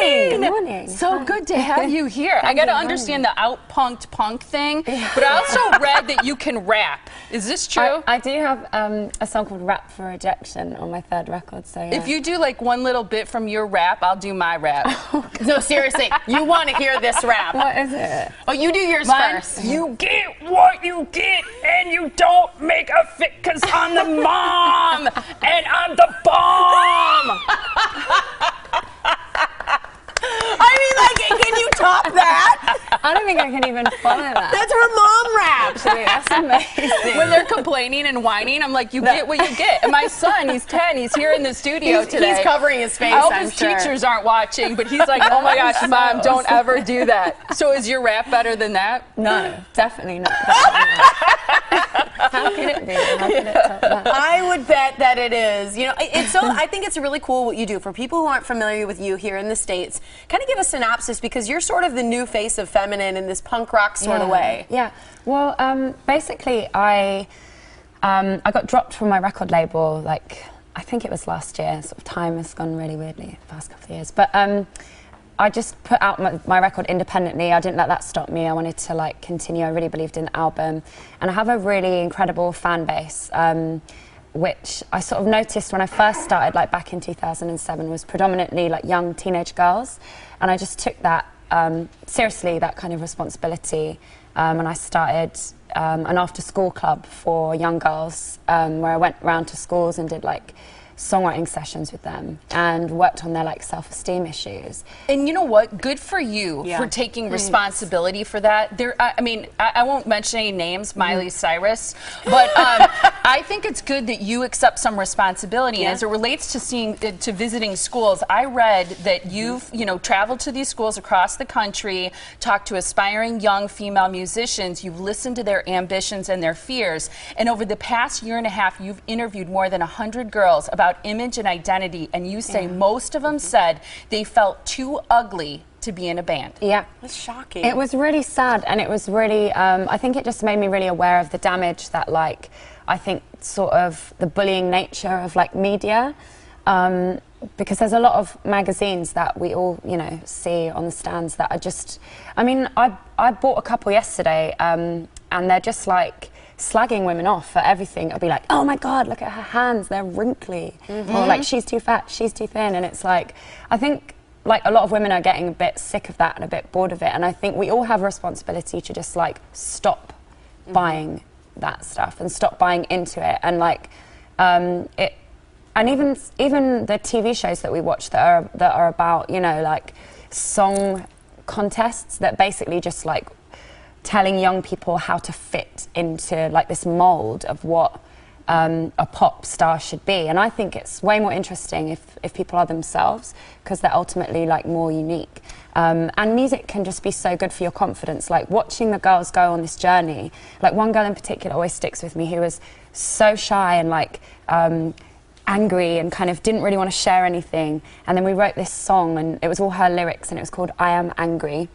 morning. Good morning. So good to have you here. I got to understand the out-punked punk thing, but I also read that you can rap. Is this true? I do have a song called Rap for Rejection on my third record, so yeah. If you do like one little bit from your rap, I'll do my rap. No, seriously, you want to hear this rap. What is it? Oh, you do yours Mine, first. you get what you get, and you don't make a fit, 'cause I'm the mom, and I'm the bomb. I mean, like, can you top that? I don't think I can even follow that. That's her mom rap. Actually, that's amazing. When they're complaining and whining, I'm like, you get what you get. And my son, he's 10, he's here in the studio today. He's covering his face, I hope I'm his sure. teachers aren't watching, but he's like, oh my gosh, Mom, don't ever do that. So is your rap better than that? No, definitely not. Definitely not. How could it be? How could it top that? I would bet that it is. You know, it's so. I think it's really cool what you do. For people who aren't familiar with you here in the States, kind of give a synopsis, because you're sort of the new face of feminine in this punk rock sort of way. Yeah. Well, basically, I got dropped from my record label. Like, I think it was last year. Sort of time has gone really weirdly the past couple of years, but. I just put out my record independently. I didn't let that stop me. I wanted to like continue. I really believed in the album, and I have a really incredible fan base, which I sort of noticed when I first started, like back in 2007, was predominantly like young teenage girls, and I just took that seriously, that kind of responsibility, and I started an after-school club for young girls, where I went around to schools and did like songwriting sessions with them and worked on their like self-esteem issues. And you know what? Good for you for taking responsibility for that. I mean, I won't mention any names, Miley Cyrus, but I think it's good that you accept some responsibility. And as it relates to visiting schools, I read that you've traveled to these schools across the country, talked to aspiring young female musicians. You've listened to their ambitions and their fears, and over the past year and a half, you've interviewed more than 100 girls about image and identity, and you say most of them said they felt too ugly to be in a band. Yeah. That's shocking. It was really sad, and it was really, I think it just made me really aware of the damage that, like, I think sort of the bullying nature of, like, media, because there's a lot of magazines that we all, see on the stands that are just, I mean, I bought a couple yesterday, and they're just, like, slagging women off for everything. I'll be like, oh my God, look at her hands, they're wrinkly. Or like, she's too fat, she's too thin. And it's like, I think like a lot of women are getting a bit sick of that and a bit bored of it. And I think we all have a responsibility to just like stop buying that stuff and stop buying into it. And like, and even the TV shows that we watch that are about, like song contests that basically just like telling young people how to fit into like this mold of what a pop star should be. And I think it's way more interesting if people are themselves, because they're ultimately like more unique. And music can just be so good for your confidence. Like watching the girls go on this journey, like one girl in particular always sticks with me, who was so shy and like angry and kind of didn't really want to share anything. And then we wrote this song, and it was all her lyrics, and it was called I Am Angry.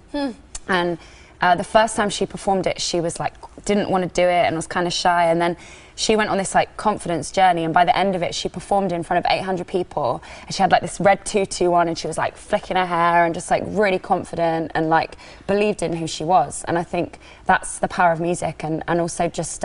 And the first time she performed it, she was like, didn't want to do it and was kind of shy. And then she went on this like confidence journey, and by the end of it, she performed in front of 800 people. And she had like this red tutu on, and she was like flicking her hair and just like really confident and like believed in who she was. And I think that's the power of music, and also just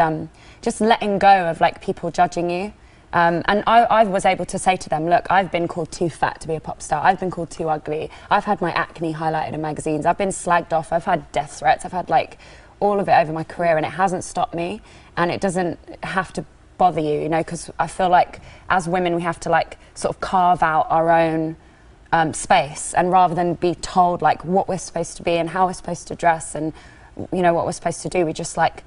letting go of like people judging you. And I was able to say to them, look, I've been called too fat to be a pop star. I've been called too ugly. I've had my acne highlighted in magazines. I've been slagged off. I've had death threats. I've had like all of it over my career, and it hasn't stopped me. And it doesn't have to bother you, because I feel like as women, we have to like sort of carve out our own space, and rather than be told like what we're supposed to be and how we're supposed to dress and what we're supposed to do, we just like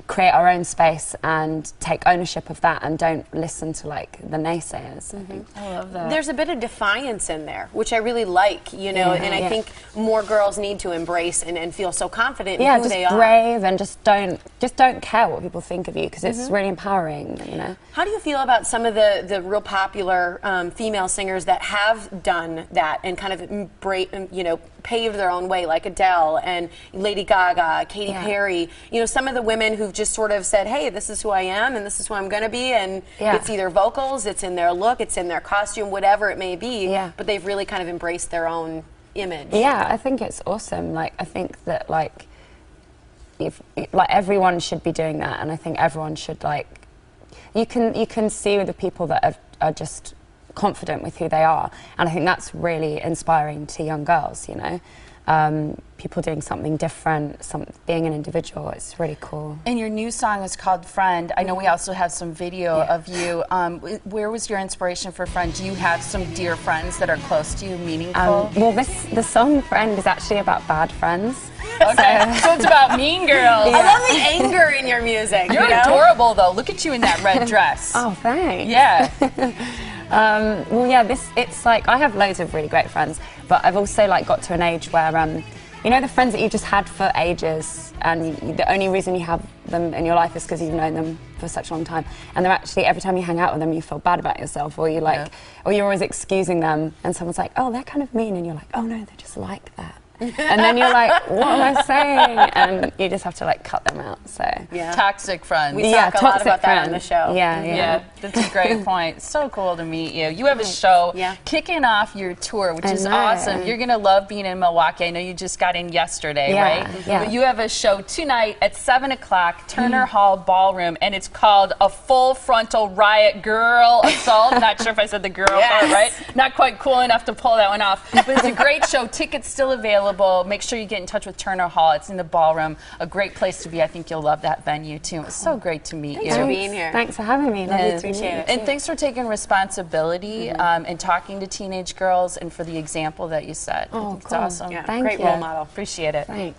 create our own space and take ownership of that, and don't listen to like the naysayers. I love that. There's a bit of defiance in there, which I really like, and I think more girls need to embrace and feel so confident in who they are. Yeah, just brave, and just don't care what people think of you, because it's really empowering, How do you feel about some of the real popular female singers that have done that and kind of paved their own way, like Adele and Lady Gaga, Katy Perry, some of the women who've just sort of said, hey, this is who I am and this is who I'm going to be, and it's either vocals, it's in their look, it's in their costume, whatever it may be, but they've really kind of embraced their own image. Yeah, I think it's awesome. Like, I think that like, if like everyone should be doing that, and I think everyone should like, you can see the people that are just confident with who they are, and I think that's really inspiring to young girls. You know. People doing something different, being an individual, it's really cool. And your new song is called Friend. I know we also have some video of you. Where was your inspiration for Friend? Do you have some dear friends that are close to you, meaningful? Well, the song Friend is actually about bad friends. Okay, so it's about mean girls. I love the anger in your music. You're adorable, though. Look at you in that red dress. Oh, thanks. Yeah. Well, yeah, it's like, I have loads of really great friends, but I've also like got to an age where, you know, the friends that you just had for ages, and the only reason you have them in your life is because you've known them for such a long time, and they're actually, every time you hang out with them, you feel bad about yourself, or you like, or you're always excusing them, and someone's like, oh, they're kind of mean, and you're like, oh no, they're just like that. And then you're like, what am I saying? And you just have to like cut them out. So Toxic friends. We talk a lot about that on the show. Yeah, that's a great point. So cool to meet you. You have a show kicking off your tour, which is awesome. You're gonna love being in Milwaukee. I know you just got in yesterday, right? Yeah. But you have a show tonight at 7 o'clock, Turner Hall Ballroom, and it's called A Full Frontal Riot Girl Assault. Not sure if I said the girl part right. Not quite cool enough to pull that one off. But it's a great show. Tickets still available. Make sure you get in touch with Turner Hall. It's in the ballroom. A great place to be. I think you'll love that venue too. It's so great to meet you. Thanks for being here. Thanks for having me. Appreciate it. And thanks for taking responsibility and talking to teenage girls, and for the example that you set. I think it's awesome. Great role model. Appreciate it. Thanks.